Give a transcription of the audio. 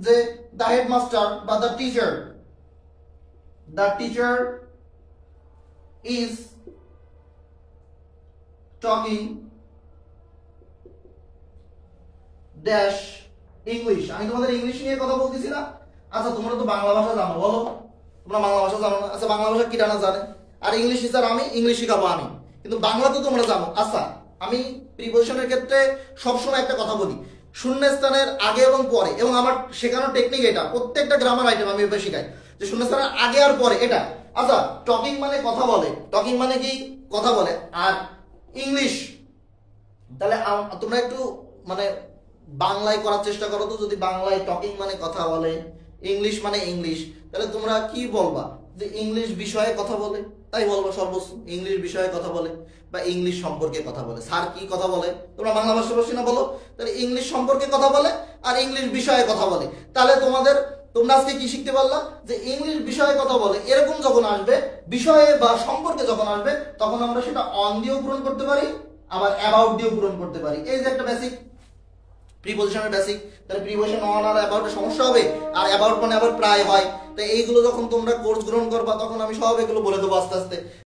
যে the headmaster বা the teacher is talking dash English. আমি তোমাদের ইংলিশ নিয়ে কথা বলতেছি না? আচ্ছা তোমরা তো বাংলা ভাষা জানো, বলো তোমরা বাংলা ভাষা জানো না? আচ্ছা বাংলা ভাষা কিটা না জানে? আর ইংলিশ টিচার আমি, ইংলিশ শিখাবো আমি, কিন্তু বাংলা তো তোমরা জানো। আচ্ছা আমি প্রিপোজিশনের ক্ষেত্রে সবসময় একটা কথা বলি, শূন্যস্থানের আগে এবং পরে, এবং আমার শেখানোর টেকনিক এটা, প্রত্যেকটা গ্রামার আইটেম আমি এবার শেখাই যে শূন্যস্থানের আগে আর পরে এটা। আচ্ছা টকিং মানে কথা বলে, টকিং মানে কি কথা বলে, আর ইংলিশ, তাহলে তোমরা একটু মানে বাংলায় করার চেষ্টা করো তো। যদি বাংলায় টকিং মানে কথা বলে, ইংলিশ মানে ইংলিশ, তাহলে তোমরা কি বলবা? যে ইংলিশ বিষয়ে কথা বলে, তাই বলবো সর্বোচ্চ ইংলিশ বিষয়ে কথা বলে বা ইংলিশ সম্পর্কে কথা বলে। স্যার কি কথা বলে? তোমরা বাংলা ভাষাভাষী না, বলো। তাহলে ইংলিশ সম্পর্কে কথা বলে আর ইংলিশ বিষয়ে কথা বলে। তাহলে তোমরা আজকে কি শিখতে পারলা? যে ইংলিশ বিষয়ে কথা বলে এরকম যখন আসবে, বিষয়ে বা সম্পর্কে যখন আসবে, তখন আমরা সেটা অন দিয়েও পূরণ করতে পারি, আবার অ্যাবাউট দিয়েও পূরণ করতে পারি। এই যে একটা বেসিক প্রিপোজিশনের বেসিক। তাহলে প্রিপোজিশন অন আর অ্যাবাউটে সমস্যা হবে, আর অ্যাবাউট মানে আবার প্রায় হয়। তো এইগুলো যখন তোমরা কোর্স গ্রহণ করবা তখন আমি সব এগুলো বলে দেবো আস্তে আস্তে।